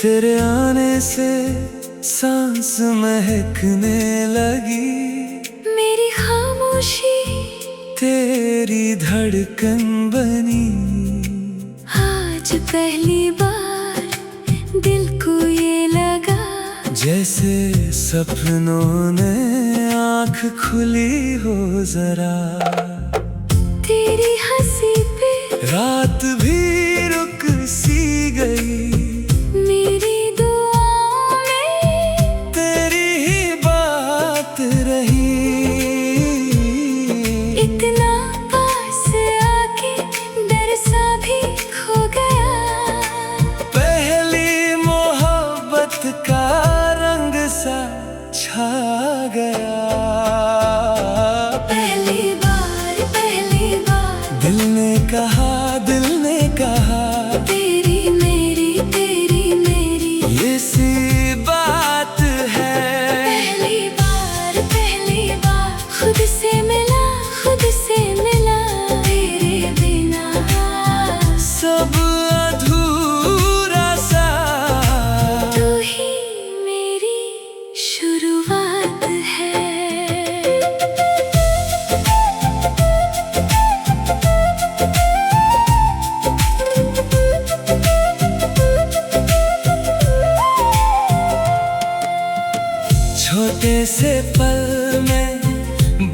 तेरे आने से सांस महकने लगी, मेरी खामोशी तेरी धड़कन बनी। आज पहली बार दिल को ये लगा, जैसे सपनों ने आँख खुली हो जरा। तेरी हंसी पे रात भी रुक सी गई, मेरी दुआओं में तेरी ही बात रही। इतना पास आके डर सा भी खो गया, पहली मोहब्बत का रंग सा छा गया। पहली बार दिल ने कहा तेरी मेरी ये सी बात है। पहली बार खुद से मिला तेरे बिना सब अधूरा सा, तू ही मेरी शुरुआत है। छोटे से पल में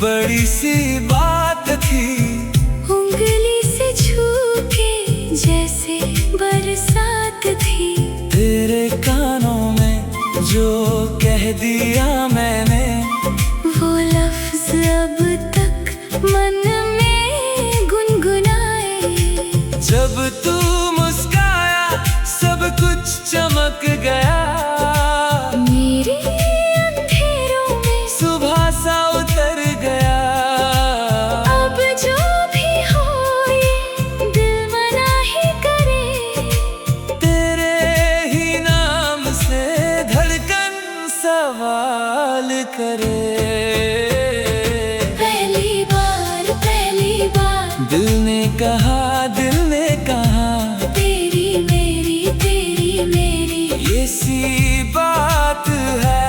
बड़ी सी बात थी, उंगली से छू के जैसे बरसात थी। तेरे कानों में जो कह दिया मैंने, वो लफ्ज अब तक मन में गुनगुनाए। जब तू मुस्काया सब कुछ चमक गया। मेरे अंधेरों में सुबह सा उतर गया। अब जो भी हो ये दिल मना ही करे, तेरे ही नाम से धड़कन सवाल करे। पहली बार दिल ने कहा तेरी मेरी ये सी बात है।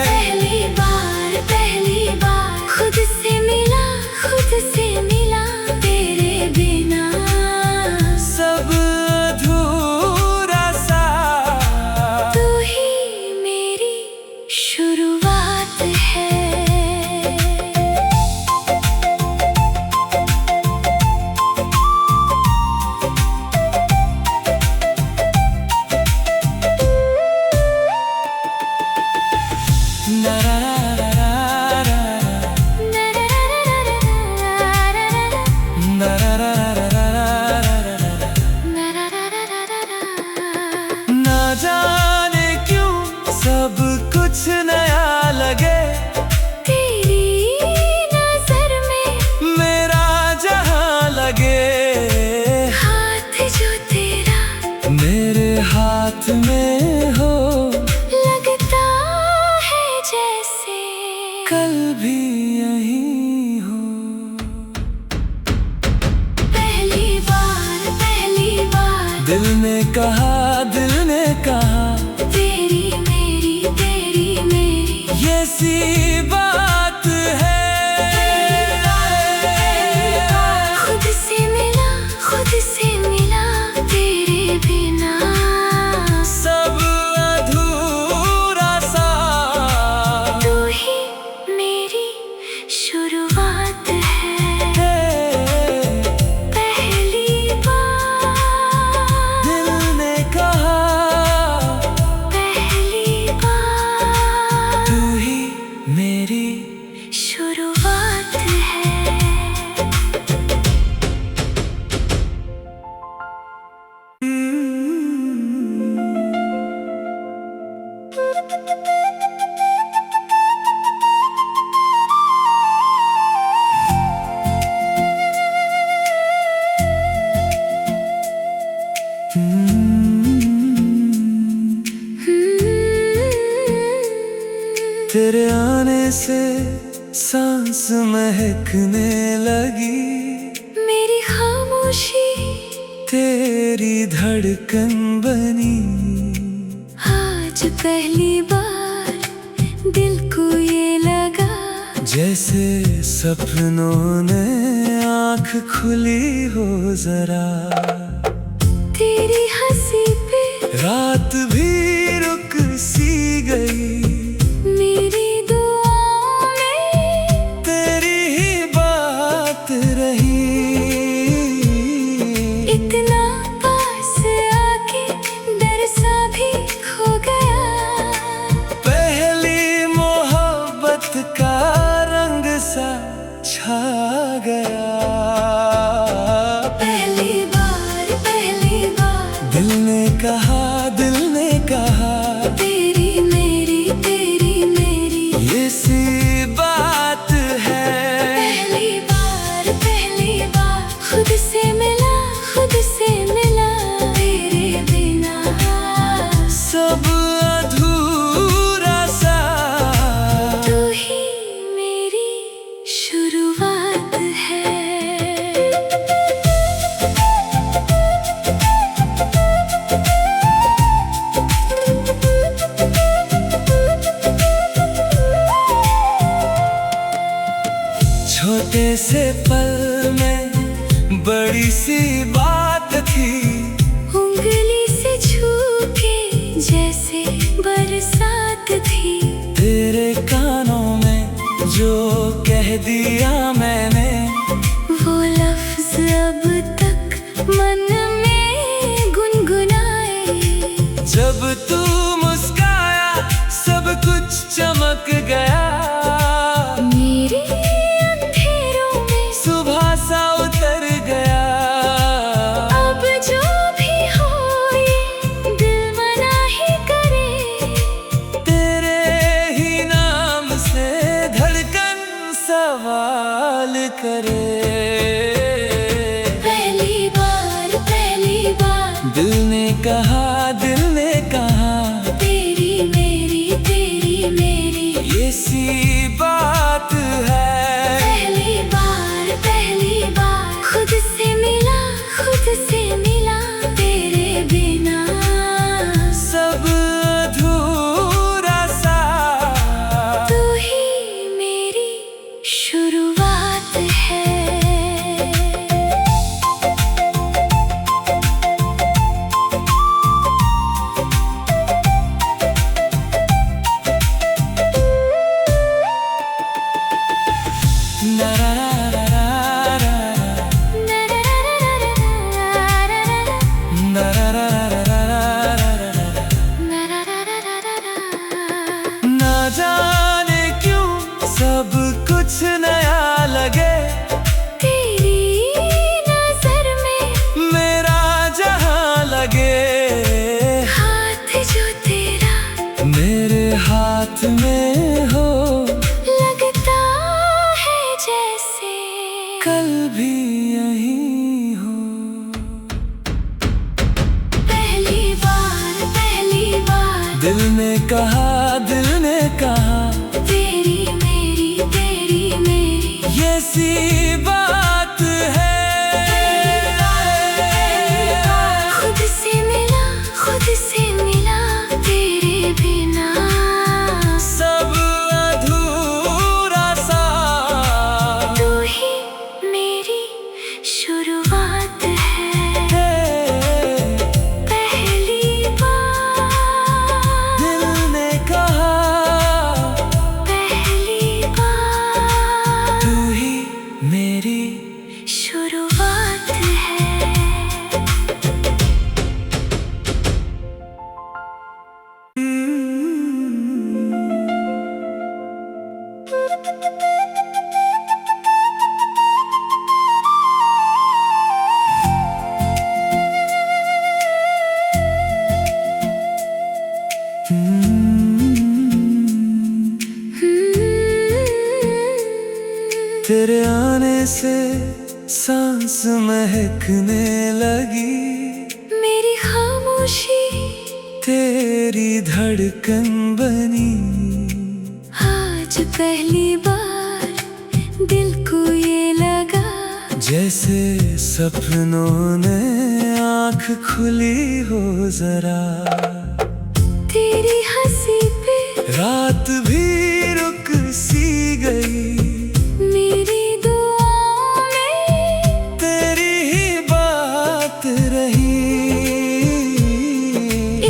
पहली बार खुद से मिला तेरे बिना सब अधूरा सा, तू ही मेरी शुरुआत है। ना जाने क्यों सब कुछ नया लगे, तेरी नजर में मेरा जहां लगे। हाथ जो तेरा मेरे हाथ में हो, लगता है जैसे कल भी यहीं हो। पहली बार दिल ने कहा तेरी मेरी ये सी बात है। खुद से मिला तेरे बिना सब अधूरा सा, तू ही मेरी शुरुआत है। पहली बार दिल ने कहा तू ही मेरी शुरुआत है। तेरे आने से सांस महकने लगी, मेरी खामोशी तेरी धड़कन बनी। आज पहली बार दिल को ये लगा जैसे सपनों ने आँख खुली हो जरा। तेरी हंसी पे रात भी रुक सी गई। मेरी दुआओं में तेरी ही बात रही। इतना पास आके डर सा भी खो गया। पहली मोहब्बत का रंग सा छा गया। पहली बार दिल ने कहा तेरी मेरी ये सी बात है। पहली बार खुद से मिला तेरे बिना सब अधूरा सा। तू ही मेरी शुरुआत है। छोटे से पल में बड़ी सी बात थी। उंगली से छू के जैसे बरसात थी। तेरे कानों में जो कह दिया मैंने वो लफ्ज अब तक मन में गुनगुनाए। जब तू मुस्काया सब कुछ चमक गया। मेरे अंधेरों में सुबह सा उतर गया। अब जो भी हो ये दिल मना ही करे। तेरे ही नाम से धड़कन सवाल करे। पहली बार दिल ने कहा तेरी मेरी ये सी बात है। पहली बार खुद से मिला तेरे बिना सब अधूरा सा। तू ही मेरी शुरुआत है। ना ना ना ना ना ना ना ना जाने क्यों सब कुछ नया लगे। तेरी नजर में मेरा जहां लगे। हाथ जो तेरा मेरे हाथ में हो लगता है जैसे कल भी यहीं हो। पहली बार दिल ने कहा तेरी मेरी ये सी बात है। खुद से मिला तेरे बिना सब अधूरा सा। तू ही मेरी शुरुआत है। पहली बार दिल ने कहा तू ही मेरी शुरुआत है। तेरे आने से सांस महकने लगी। मेरी खामोशी तेरी धड़कन बनी। आज पहली बार दिल को ये लगा जैसे सपनों ने आँख खुली हो जरा, तेरी हंसी पे रात भी रुक सी गई। मेरी दुआओं में तेरी ही बात रही,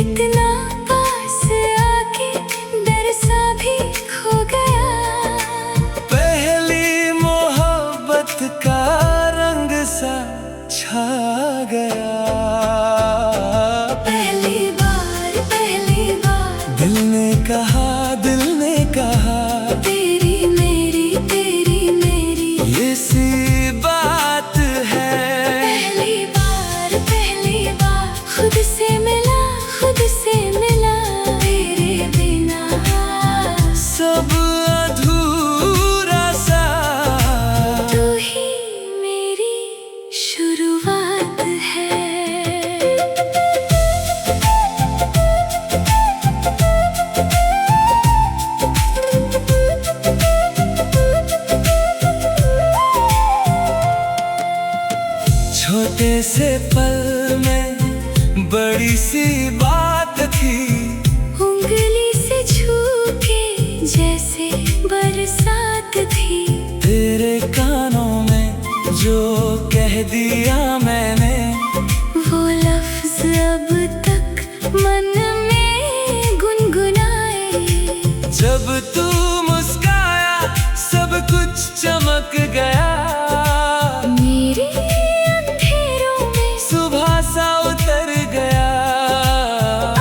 इतना पास आके डर सा भी खो गया। पहली मोहब्बत का रंग सा छा गया। पहली बार दिल ने कहा तेरी मेरी ये सी बात है। पहली बार खुद से मिला तेरे बिना सब अधूरा सा। तू ही मेरी शुरुआत है। छोटे से पल में बड़ी सी बात थी, उंगली से छू के जैसे बरसात थी। तेरे कानों में जो कह दिया मैंने, वो लफ्ज अब तक मन में गुनगुनाए। जब तू मुस्काया सब कुछ चमक गया। मेरे अंधेरों में सुबह सा उतर गया।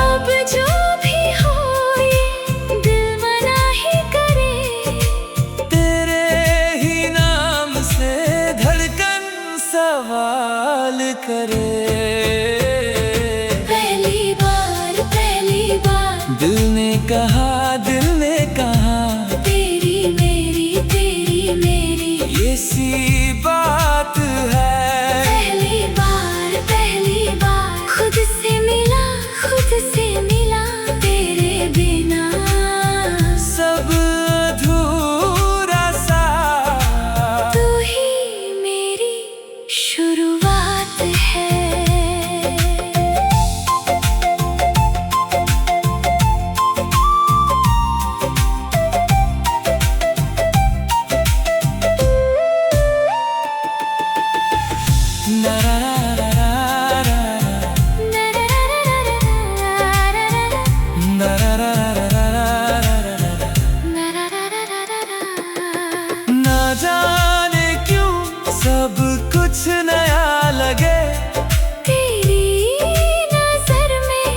अब जो भी हो ये दिल मना ही करे। तेरे ही नाम से धड़कन सवाल करे। पहली बार दिल ने कहा तेरी मेरी ये सी बात है। पहली बार खुद से मिला तेरे बिना सब अधूरा सा। तू ही मेरी शुरुआत है। ना जाने क्यों सब कुछ नया लगे। तेरी नजर में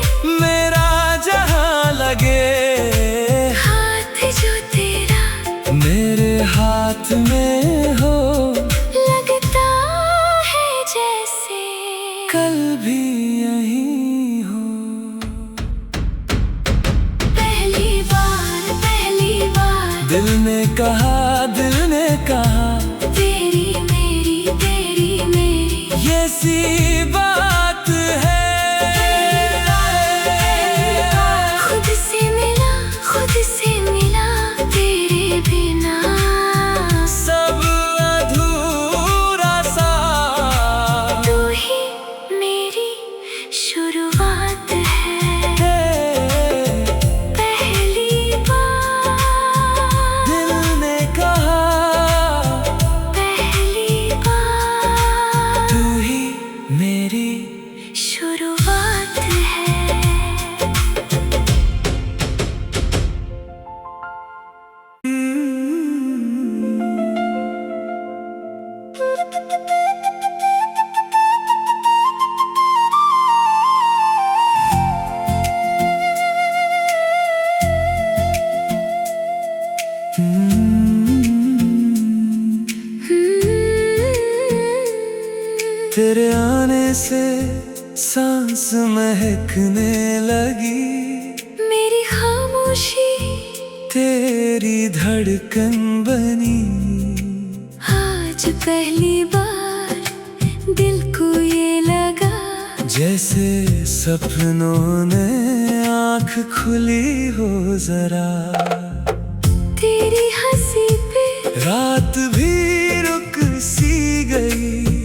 मेरा जहां लगे। हाथ जो तेरा मेरे हाथ में हो, लगता है जैसे कल भी यहीं हो। पहली बार दिल ने कहा तेरी मेरी ये सी बात है। खुद से मिला तेरे बिना सब अधूरा सा। तू ही मेरी शुरुआत है। पहली बार दिल ने कहा पहली बार तू ही मेरी शुरुआत है। तेरे आने से सांस महकने लगी। मेरी खामोशी तेरी धड़कन बनी। आज पहली बार दिल को ये लगा, जैसे सपनों ने आँख खुली हो जरा। तेरी हंसी पे रात भी रुक सी गई।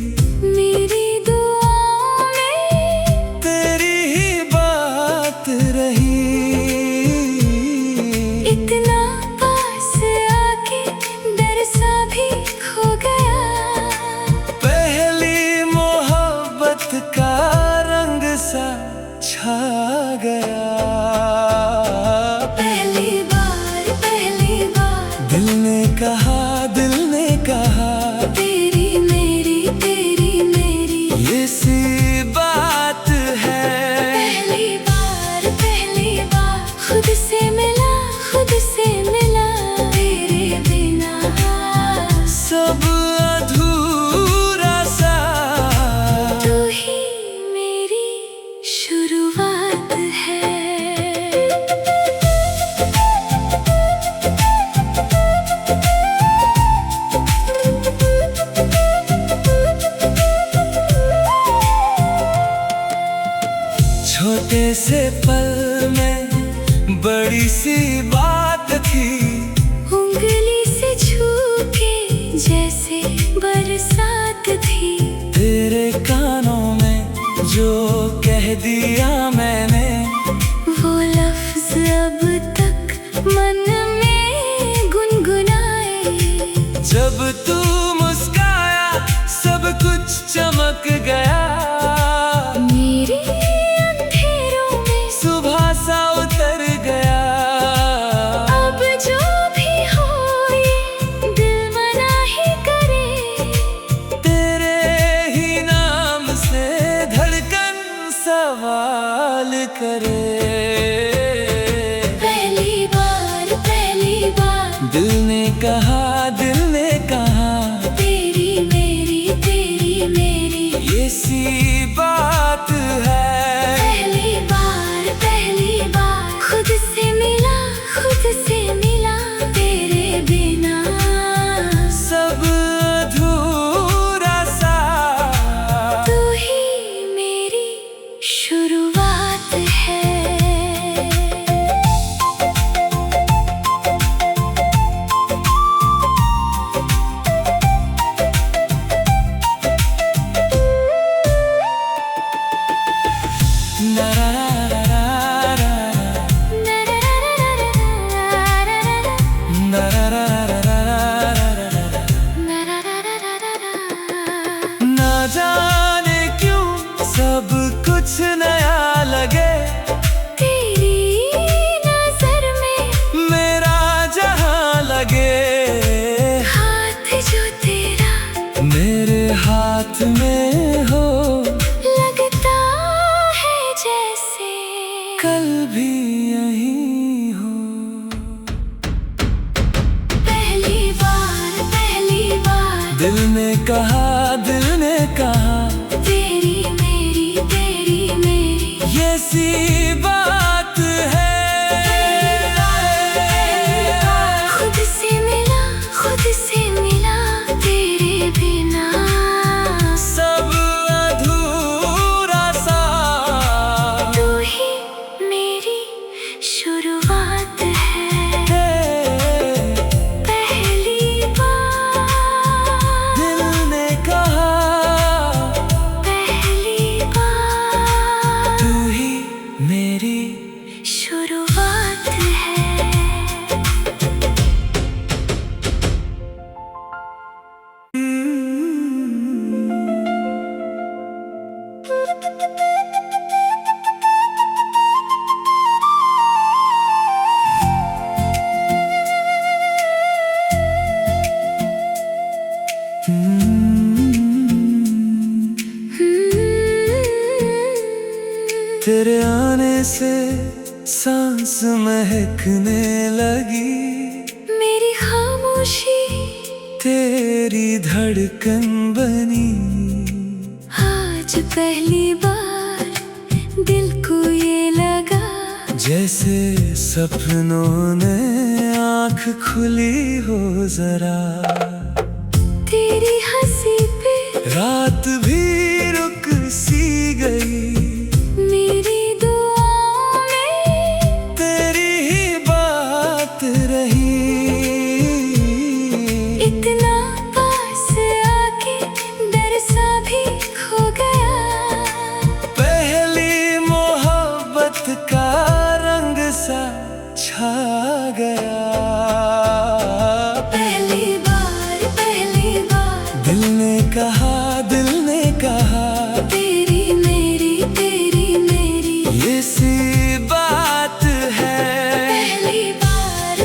छोटे से पल में बड़ी सी बात थी, उंगली से छू के जैसे बरसात थी। तेरे कानों में जो कह दिया मैंने, वो लफ्ज अब तक मन में गुनगुनाए। जब तू मुस्काया सब कुछ चमक गया, मेरे अंधेरों में सुबह सा उतर गया। अब जो भी हो ये दिल मना ही करे, तेरे ही नाम से धड़कन सवाल करे। पहली बार दिल ने कहा, दिल ने कहा, तेरी मेरी ये सी बात है। पहली बार खुद से मिला तेरे बिना सब अधूरा सा, तू ही मेरी शुरुआत है। ना ना ना ना ना ना, ना जाने क्यों सब कुछ नया लगे, तेरी नजर में मेरा जहां लगे। हाथ जो तेरा मेरे हाथ में हो, लगता है जैसे कल भी यहीं हो। पहली बार दिल ने कहा, दिल ने कहा, तेरी मेरी ये सी बात है। खुद से मिला तेरे बिना सब अधूरा सा, तू ही मेरी शुरुआत है। पहली बार दिल ने कहा, पहली बार तू ही मेरी शुरुआत है। तेरे आने से सांस महकने लगी, मेरी खामोशी तेरी धड़कन बनी। आज पहली बार दिल को ये लगा, जैसे सपनों ने आँख खुली हो जरा। तेरी हंसी पे रात भी रुक सी गई, मेरी दुआओं में तेरी ही बात रही। इतना पास आके डर सा भी खो गया, पहली मोहब्बत का रंग सा छा गया। पहली बार दिल ने कहा, दिल ने कहा, तेरी मेरी ये सी बात है। पहली बार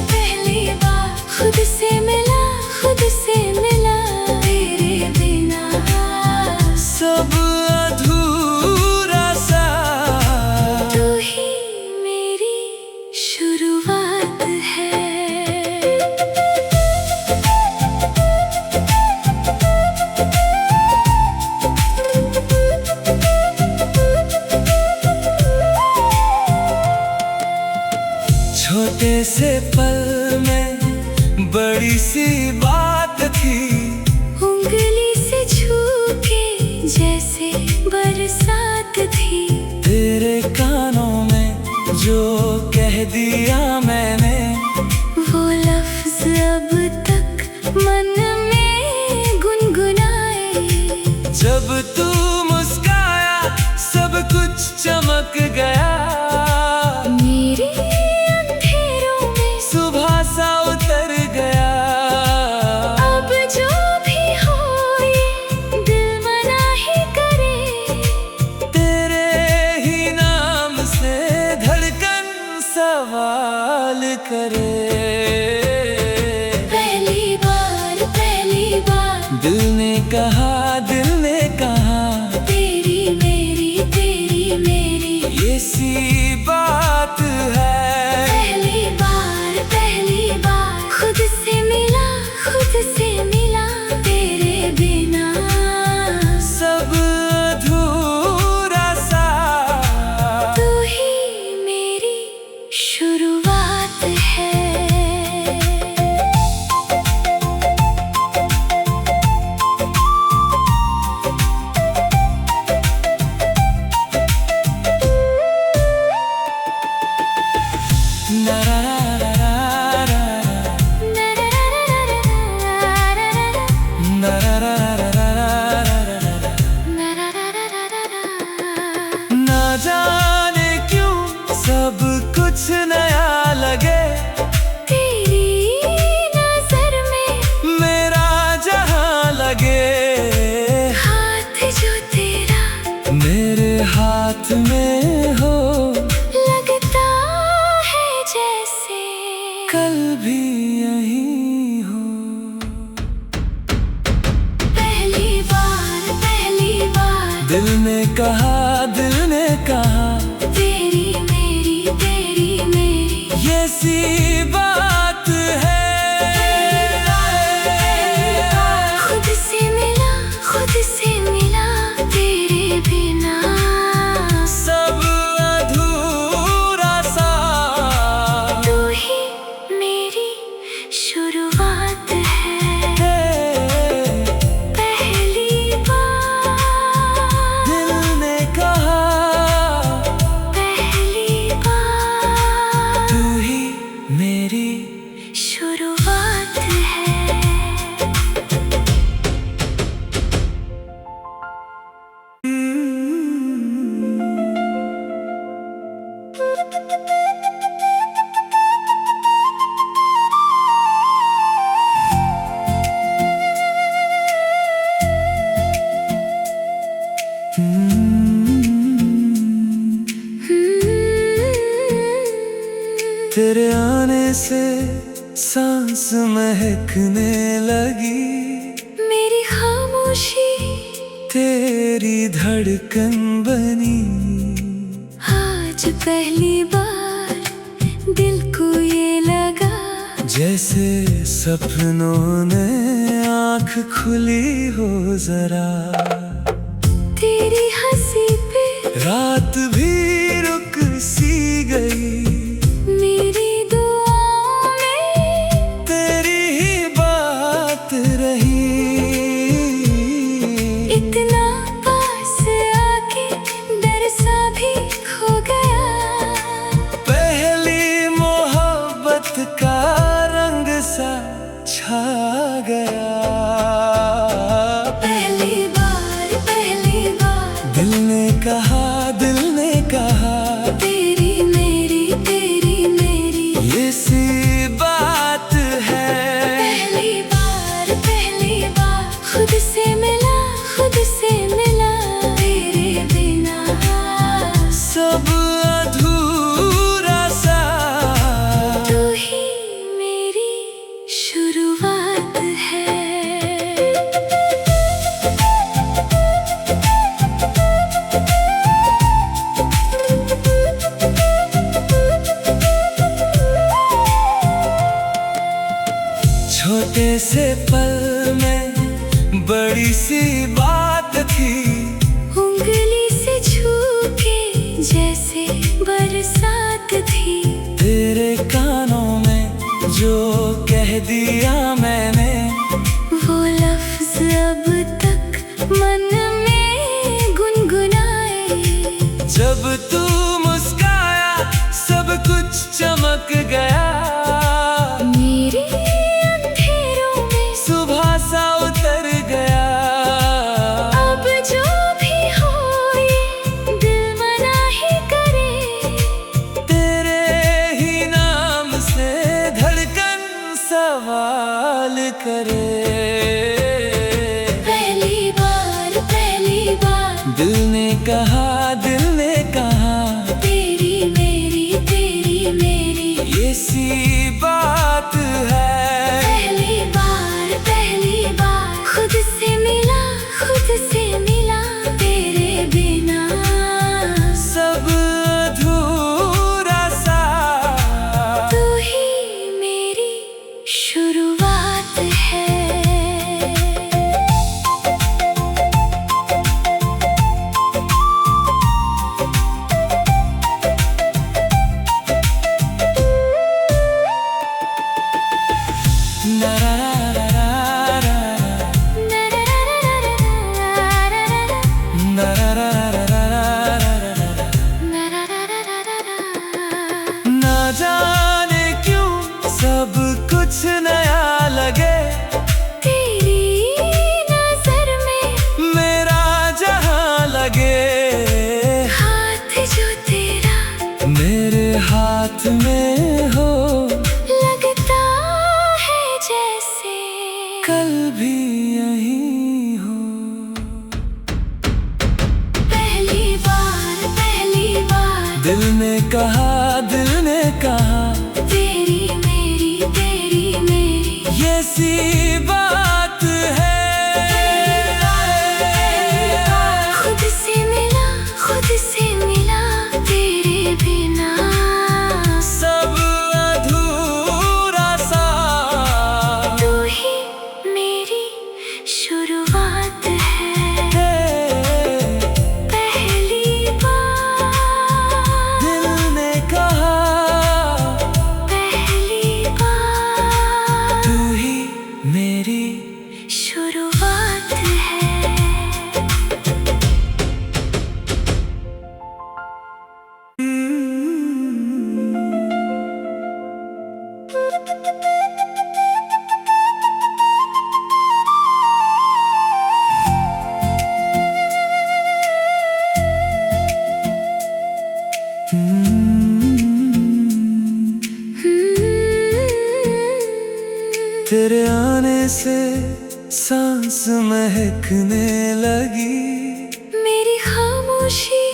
खुद से मिला तेरे बिना सब अधूरा सा, तू ही मेरी शुरुआत है। छोटे से पल में बड़ी सी बात थी, उंगली से छू के जैसे बरसात थी। तेरे कानों जो कह दिया मैंने, वो लफ्ज अब तक मन में गुनगुनाए। जब तू मुस्काया सब कुछ चमक गया, मेरे अंधेरों में सुबह सा उतर गया। अब जो भी हो ये दिल मना ही करे, तेरे ही नाम से धड़कन सवाल करे। पहली बार दिल ने कहा, दिल ने कहा, तेरी मेरी ये सी बात है। पहली बार खुद से मिला तेरे बिना सब अधूरा सा, तू ही मेरी शुरुआत है। ना जाने क्यों सब कुछ नया लगे, तेरी नजर में मेरा जहां लगे। हाथ जो तेरा मेरे हाथ में हो, लगता है जैसे कल भी यहीं हो। पहली बार दिल ने कहा, दिल ने कहा, तेरी मेरी ये सी बात है। खुद से मिला तेरे बिना सब अधूरा सा, तू ही मेरी शुरुआत है। पहली बार दिल ने कहा, पहली बार तू ही मेरी शुरुआत है। तेरे आने से सांस महकने लगी, मेरी खामोशी तेरी धड़कन बनी। आज पहली बार दिल को ये लगा, जैसे सपनों ने आँख खुली हो जरा। तेरी हंसी पे रात भी रुक सी गई, मेरी दुआओं में तेरी ही बात रही। इतना पास आके डर सा भी खो गया, पहली मोहब्बत का रंग सा छा गया। पहली बार दिल ने कहा, दिल ने कहा, तेरी मेरी ये सी बात है। पहली बार खुद से मिला तेरे बिना सब अधूरा सा, तू ही मेरी शुरुआत है। छोटे से पल में बड़ी सी बात थी, उंगली से छू के जैसे बरसात थी। तेरे कानों में जो कह दिया मैंने, वो लफ्ज अब तक मन में गुनगुनाए। जब तू मुस्काया सब कहा, दिल ने कहा, तेरी मेरी तेरी मेरी ये सी बात है। पहली बार खुद से मिला, खुद से मिला, तेरे बिना सब अधूरा सा। तू ही मेरी शुरुआत है। ना ना ना ना ना ना ना ना। ना जाने क्यों सब कुछ नया लगे, तेरी नजर में मेरा जहां लगे। हाथ जो तेरा मेरे हाथ में हो, लगता है जैसे कल भी यहीं हो। पहली बार दिल ने कहा, दिल ने कहा, तेरी मेरी तेरी मेरी ये सी बात है। खुद से मिला, खुद से मिला, तेरे बिना सब अधूरा सा। तू ही मेरी शुरुआत है। पहली बार दिल ने कहा, पहली बार तू ही मेरी शुरुआत है। तेरे आने से सांस महकने लगी, मेरी खामोशी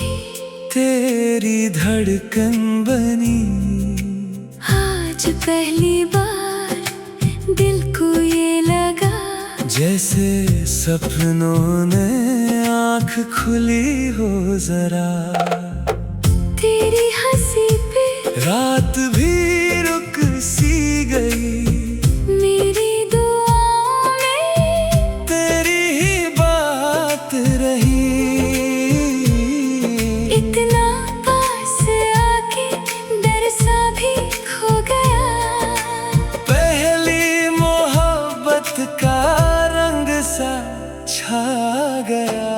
तेरी धड़कन बनी। आज पहली बार दिल को ये लगा, जैसे सपनों ने आँख खुली हो जरा। तेरी हंसी पे रात भी रुक सी गई, मेरी दुआओं में तेरी ही बात रही। इतना पास आके डर सा भी खो गया। पहली मोहब्बत का रंग सा छा गया।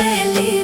पहली